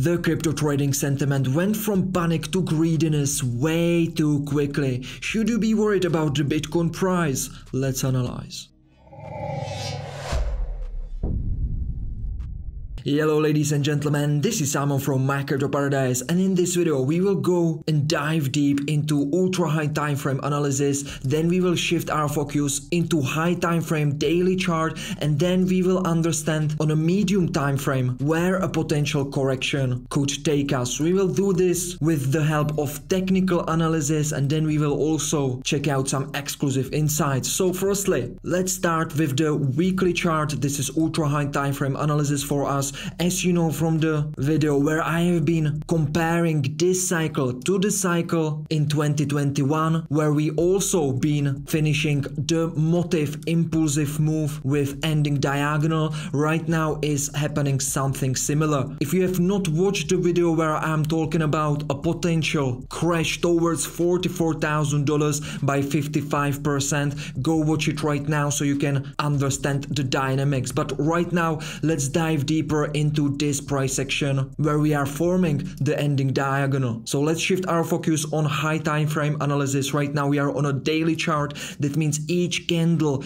The crypto trading sentiment went from panic to greediness way too quickly. Should you be worried about the Bitcoin price? Let's analyze. Hello ladies and gentlemen, this is Simon from My Crypto Paradise, and in this video we will go and dive deep into ultra high time frame analysis. Then we will shift our focus into high time frame daily chart, and then we will understand on a medium time frame where a potential correction could take us. We will do this with the help of technical analysis, and then we will also check out some exclusive insights. So firstly, let's start with the weekly chart. This is ultra high time frame analysis for us. As you know from the video where I have been comparing this cycle to the cycle in 2021, where we also been finishing the motive impulsive move with ending diagonal, right now is happening something similar. If you have not watched the video where I'm talking about a potential crash towards $44,000 by 55%, go watch it right now so you can understand the dynamics. But right now let's dive deeper into this price action where we are forming the ending diagonal. So let's shift our focus on high time frame analysis. Right now we are on a daily chart. That means each candle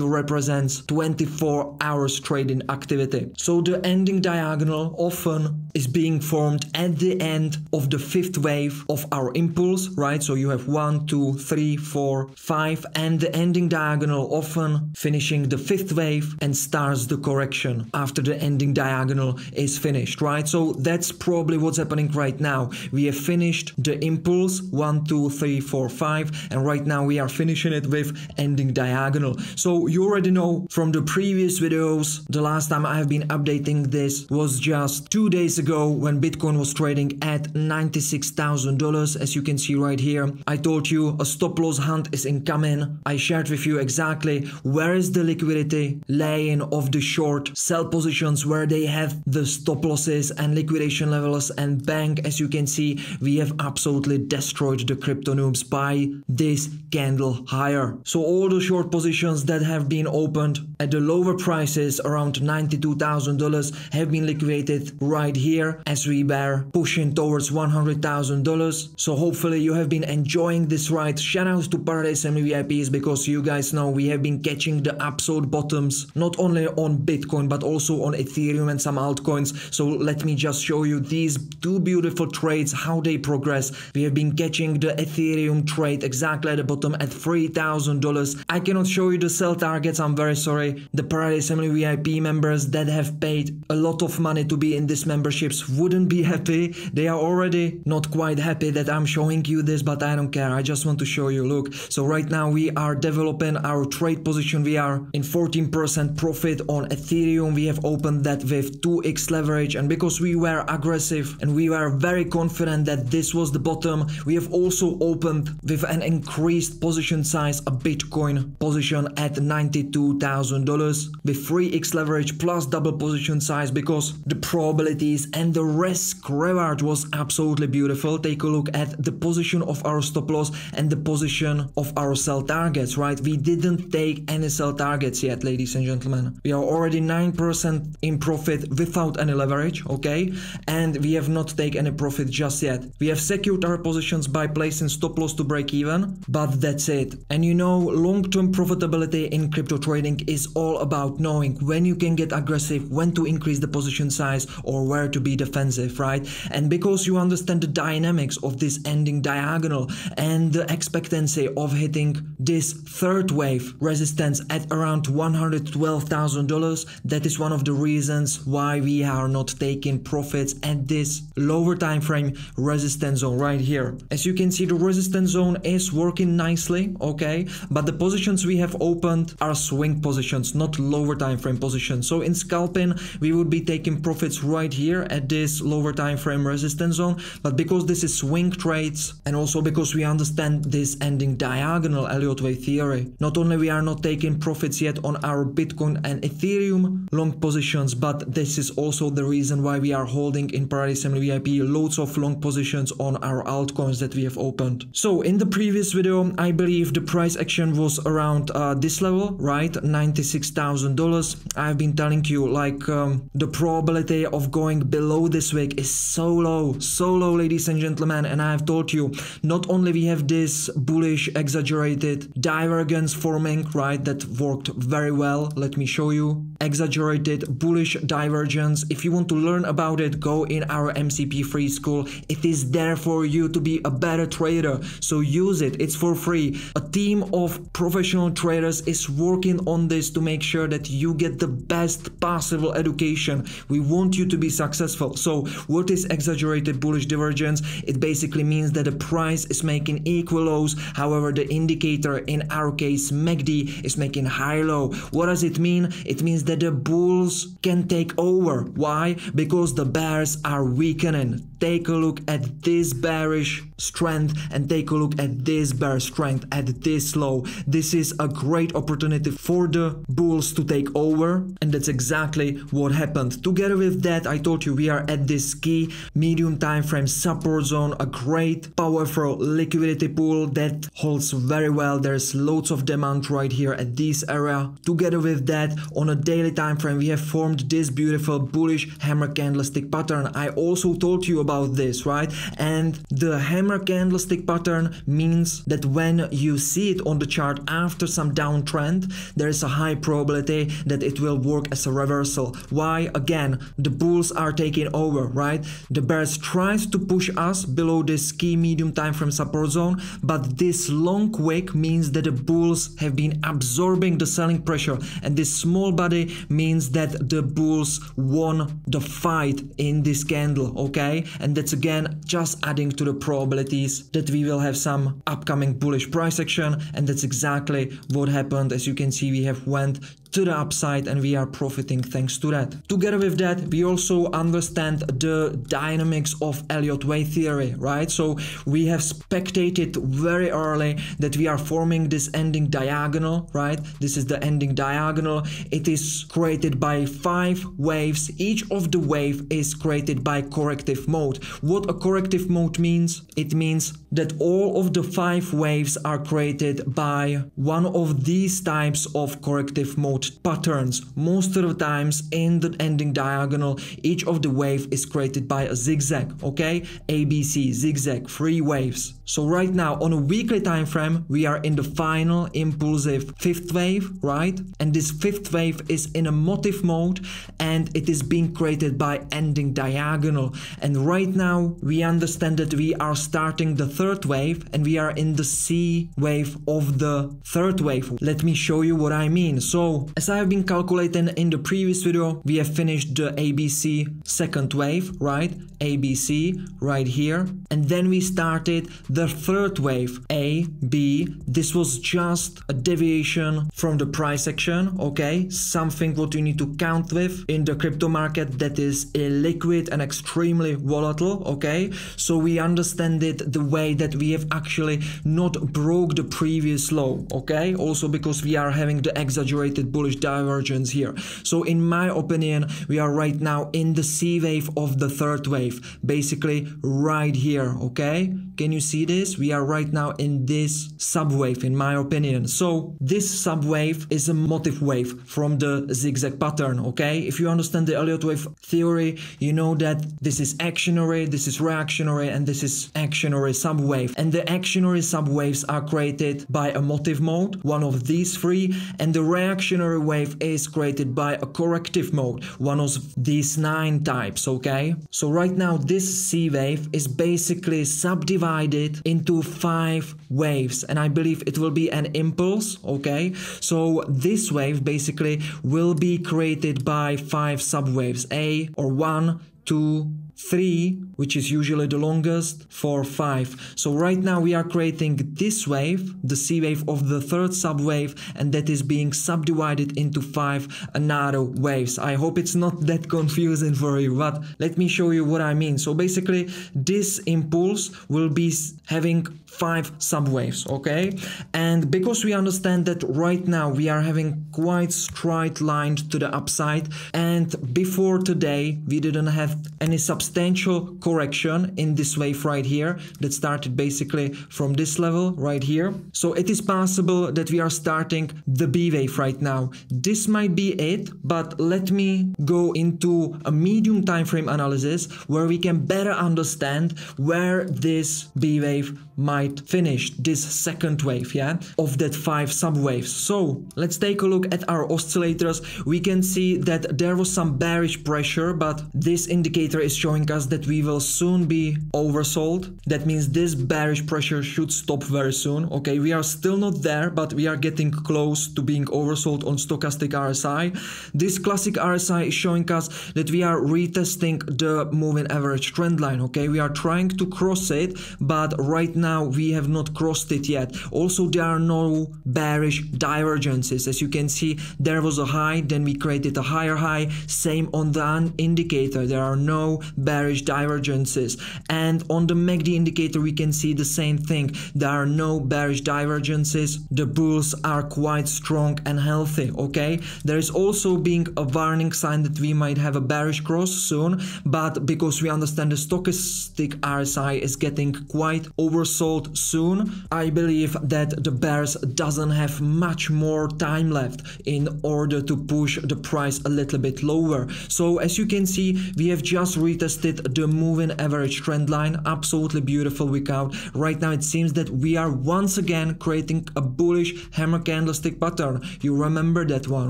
represents 24 hours trading activity. So the ending diagonal often is being formed at the end of the fifth wave of our impulse, right? So you have 1, 2, 3, 4, 5, and the ending diagonal often finishing the fifth wave and starts the correction after the ending diagonal is finished, right? So that's probably what's happening right now. We have finished the impulse 1, 2, 3, 4, 5, and right now we are finishing it with ending diagonal. So you already know from the previous videos, the last time I have been updating this was just 2 days ago when Bitcoin was trading at $96,000. As you can see right here, I told you a stop loss hunt is incoming. I shared with you exactly where is the liquidity laying of the short sell positions, where they have the stop losses and liquidation levels, and bang, as you can see, we have absolutely destroyed the crypto noobs by this candle higher. So all the short positions that have been opened at the lower prices around $92,000 have been liquidated right here as we were pushing towards $100,000. So hopefully you have been enjoying this ride. Shoutouts to Paradise and VIPs, because you guys know we have been catching the absolute bottoms not only on Bitcoin but also on Ethereum and some altcoins. So let me just show you these two beautiful trades, how they progress. We have been catching the Ethereum trade exactly at the bottom at $3,000. I cannot show you the sell targets, I'm very sorry. The Paradise Family VIP members that have paid a lot of money to be in these memberships wouldn't be happy. They are already not quite happy that I'm showing you this, but I don't care. I just want to show you. Look, so right now we are developing our trade position. We are in 14% profit on Ethereum. We have opened that with 2x leverage, and because we were aggressive and we were very confident that this was the bottom, we have also opened with an increased position size a Bitcoin position at $92,000 with 3x leverage plus double position size, because the probabilities and the risk reward was absolutely beautiful. Take a look at the position of our stop loss and the position of our sell targets, right? We didn't take any sell targets yet, ladies and gentlemen. We are already 9% in profit without any leverage, okay? And we have not taken any profit just yet. We have secured our positions by placing stop loss to break even, but that's it. And you know, long-term profitability in crypto trading is all about knowing when you can get aggressive, when to increase the position size, or where to be defensive, right? And because you understand the dynamics of this ending diagonal and the expectancy of hitting this third wave resistance at around $112,000, that is one of the reasons why we are not taking profits at this lower time frame resistance zone right here. As you can see, the resistance zone is working nicely, okay, but the positions we have opened are swing positions, not lower time frame positions. So in scalping we would be taking profits right here at this lower time frame resistance zone, but because this is swing trades and also because we understand this ending diagonal Elliott Wave Theory, not only we are not taking profits yet on our Bitcoin and Ethereum long positions, but this is also the reason why we are holding in Paradise and VIP loads of long positions on our altcoins that we have opened. So in the previous video I believe the price action was around this level, right? 96 $26,000. I've been telling you, like, the probability of going below this wick is so low, ladies and gentlemen. And I've told you, not only we have this bullish exaggerated divergence forming, right, that worked very well. Let me show you. Exaggerated bullish divergence. If you want to learn about it, go in our MCP free school. It is there for you to be a better trader, so use it. It's for free. A team of professional traders is working on this to make sure that you get the best possible education. We want you to be successful. So what is exaggerated bullish divergence? It basically means that the price is making equal lows, however the indicator, in our case MACD, is making high low. What does it mean? It means that the bulls can take over. Why? Because the bears are weakening. Take a look at this bearish strength and take a look at this bear strength at this low. This is a great opportunity for the bulls to take over, and that's exactly what happened. Together with that, I told you we are at this key medium time frame support zone, a great powerful liquidity pool that holds very well. There's loads of demand right here at this area. Together with that, on a daily time frame, we have formed this beautiful bullish hammer candlestick pattern. I also told you about this, right? And the hammer candlestick pattern means that when you see it on the chart after some downtrend, there is a high probability that it will work as a reversal. Why? Again, the bulls are taking over, right? The bears tries to push us below this key medium time frame support zone, but this long wick means that the bulls have been absorbing the selling pressure, and this small body means that the bulls won the fight in this candle, okay? And that's again just adding to the probabilities that we will have some upcoming bullish price action, and that's exactly what happened. As you can see, we have went to the upside and we are profiting thanks to that. Together with that, we also understand the dynamics of Elliott Wave Theory, right? So we have spectated very early that we are forming this ending diagonal, right? This is the ending diagonal. It is created by 5 waves. Each of the wave is created by corrective mode. What a corrective mode means? It means that all of the 5 waves are created by one of these types of corrective mode patterns. Most of the times in the ending diagonal, each of the wave is created by a zigzag, okay? ABC, zigzag, 3 waves. So right now on a weekly time frame, we are in the final impulsive 5th wave, right? And this 5th wave is in a motive mode and it is being created by ending diagonal. And right now we understand that we are starting the 3rd wave and we are in the C wave of the 3rd wave. Let me show you what I mean. So as I have been calculating in the previous video, we have finished the ABC 2nd wave, right? ABC right here. And then we started the 3rd wave, A, B. This was just a deviation from the price action, okay? Something what you need to count with in the crypto market that is illiquid and extremely volatile, okay? So we understand it the way that we have actually not broke the previous low, okay? Also because we are having the exaggerated bullish divergence here. So in my opinion, we are right now in the C wave of the 3rd wave, basically right here, okay? Can you see this? We are right now in this subwave in my opinion. So this subwave is a motive wave from the zigzag pattern, okay? If you understand the Elliott Wave Theory, you know that this is actionary, this is reactionary, and this is actionary subwave. And the actionary subwaves are created by a motive mode, one of these 3, and the reactionary wave is created by a corrective mode, one of these 9 types, okay? So right now this C wave is basically subdivided into 5 waves, and I believe it will be an impulse, okay? So this wave basically will be created by 5 subwaves, A or 1, 2, 3, which is usually the longest, 4, 5. So right now we are creating this wave, the C wave of the 3rd subwave, and that is being subdivided into 5 another waves. I hope it's not that confusing for you, but let me show you what I mean. So basically this impulse will be having 5 subwaves, okay? And because we understand that right now we are having quite straight lines to the upside, and before today we didn't have any substitution substantial correction in this wave right here that started basically from this level right here. So it is possible that we are starting the B wave right now. This might be it, but let me go into a medium time frame analysis where we can better understand where this B wave might finish, this second wave, yeah, of that 5 subwaves. So let's take a look at our oscillators. We can see that there was some bearish pressure, but this indicator is showing us that we will soon be oversold. That means this bearish pressure should stop very soon. Okay, we are still not there, but we are getting close to being oversold on stochastic RSI. This classic RSI is showing us that we are retesting the moving average trend line. Okay, we are trying to cross it, but right now we have not crossed it yet. Also, there are no bearish divergences. As you can see, there was a high, then we created a higher high. Same on the indicator, there are no bearish divergences. And on the MACD indicator, we can see the same thing. There are no bearish divergences. The bulls are quite strong and healthy. Okay, there is also being a warning sign that we might have a bearish cross soon, but because we understand the stochastic RSI is getting quite oversold soon, I believe that the bears doesn't have much more time left in order to push the price a little bit lower. So as you can see, we have just retested the moving average trend line. Absolutely beautiful wickout. Right now it seems that we are once again creating a bullish hammer candlestick pattern. You remember that one,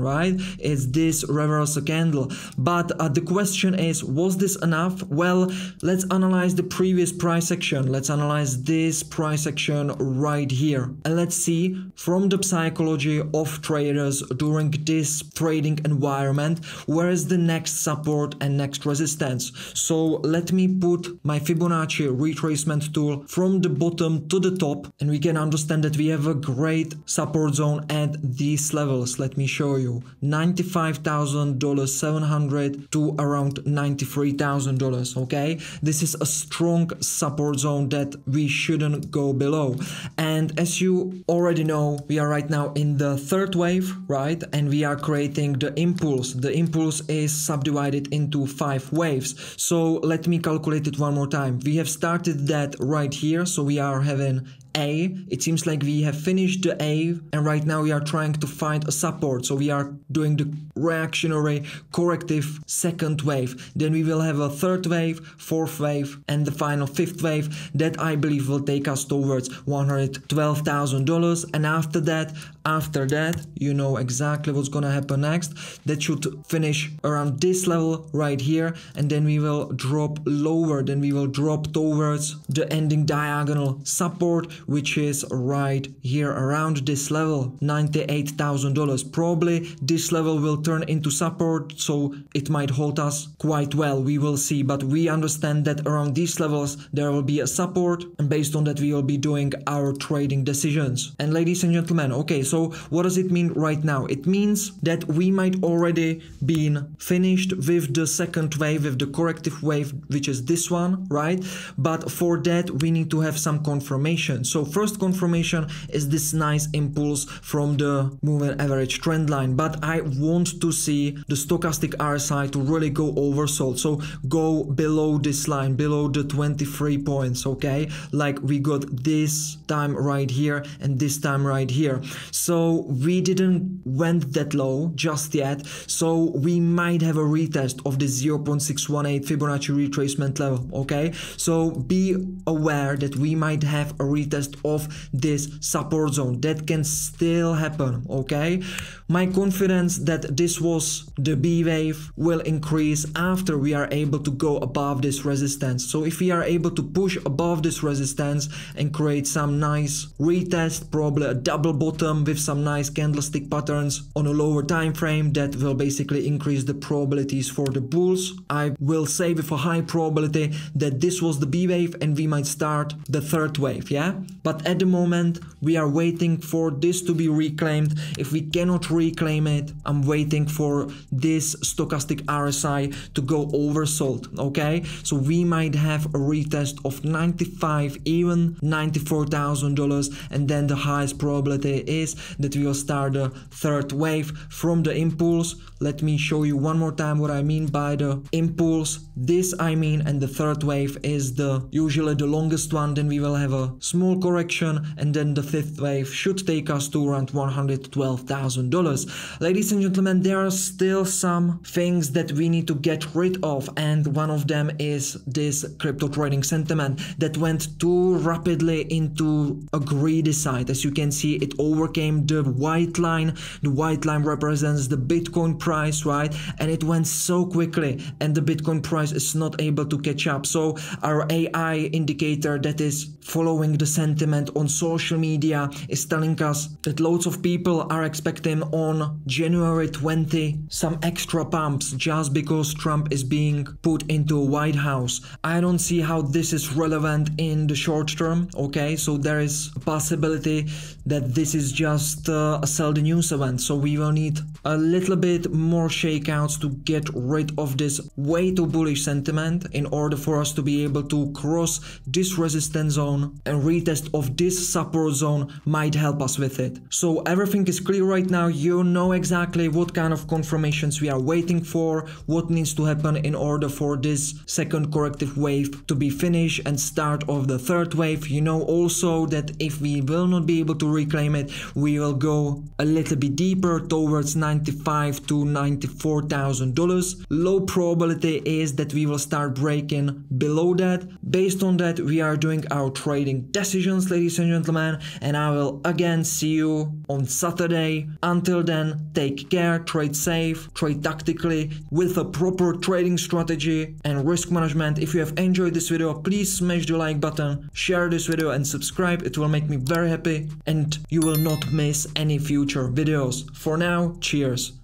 right? It's this reversal candle. But the question is, was this enough? Well, let's analyze the previous price action. Let's analyze this price action right here, and let's see from the psychology of traders during this trading environment, where is the next support and next resistance. So let me put my Fibonacci retracement tool from the bottom to the top, and we can understand that we have a great support zone at these levels. Let me show you. $95,700 to around $93,000. Okay, this is a strong support zone that we shouldn't go below. And as you already know, we are right now in the third wave, right? And we are creating the impulse. The impulse is subdivided into 5 waves. So let me calculate it one more time. We have started that right here, so we are having A. It seems like we have finished the A, and right now we are trying to find a support. So we are doing the reactionary corrective second wave. Then we will have a third wave, fourth wave, and the final fifth wave that I believe will take us towards $112,000. And after that, you know exactly what's gonna happen next. That should finish around this level right here, and then we will drop lower. Then we will drop towards the ending diagonal support, which is right here around this level, $98,000. Probably this level will turn into support, so it might hold us quite well. We will see, but we understand that around these levels there will be a support, and based on that we will be doing our trading decisions. And ladies and gentlemen, okay, so what does it mean right now? It means that we might already been finished with the second wave, with the corrective wave, which is this one, right? But for that we need to have some confirmation. So first confirmation is this nice impulse from the moving average trend line, but I want to see the stochastic RSI to really go oversold, so go below this line, below the 23 points, okay, like we got this time right here and this time right here. So we didn't went that low just yet, so we might have a retest of the 0.618 Fibonacci retracement level, okay? So be aware that we might have a retest of this support zone. That can still happen, okay? My confidence that this was the B wave will increase after we are able to go above this resistance. So if we are able to push above this resistance and create some nice retest, probably a double bottom with some nice candlestick patterns on a lower time frame, that will basically increase the probabilities for the bulls. I will say with a high probability that this was the B wave and we might start the third wave, yeah? but at the moment we are waiting for this to be reclaimed. If we cannot reclaim it, I'm waiting for this stochastic RSI to go oversold, okay? So we might have a retest of 95, even $94,000, and then the highest probability is that we will start the third wave from the impulse. Let me show you one more time what I mean by the impulse. This I mean, and the third wave is usually the longest one. Then we will have a small correction, and then the fifth wave should take us to around $112,000. Ladies and gentlemen, there are still some things that we need to get rid of, and one of them is this crypto trading sentiment that went too rapidly into a greedy side. As you can see, it overcame the white line. The white line represents the Bitcoin price, right? And it went so quickly, and the Bitcoin price is not able to catch up. So our AI indicator that is following the sentiment on social media is telling us that loads of people are expecting on January 20 some extra pumps just because Trump is being put into a White House. I don't see how this is relevant in the short term, okay? So there is a possibility that this is just a sell the news event. So we will need a little bit more shakeouts to get rid of this way too bullish sentiment in order for us to be able to cross this resistance zone, and retest of this support zone might help us with it. So everything is clear right now. You know exactly what kind of confirmations we are waiting for, what needs to happen in order for this second corrective wave to be finished and start of the third wave. You know also that if we will not be able to reclaim it, we will go a little bit deeper towards $95,000 to $94,000. Low probability is that we will start breaking below that. Based on that, we are doing our trading decisions, ladies and gentlemen, and I will again see you on Saturday. Until then, take care, trade safe, trade tactically with a proper trading strategy and risk management. If you have enjoyed this video, please smash the like button, share this video and subscribe. It will make me very happy and you will not miss any future videos. For now, cheers.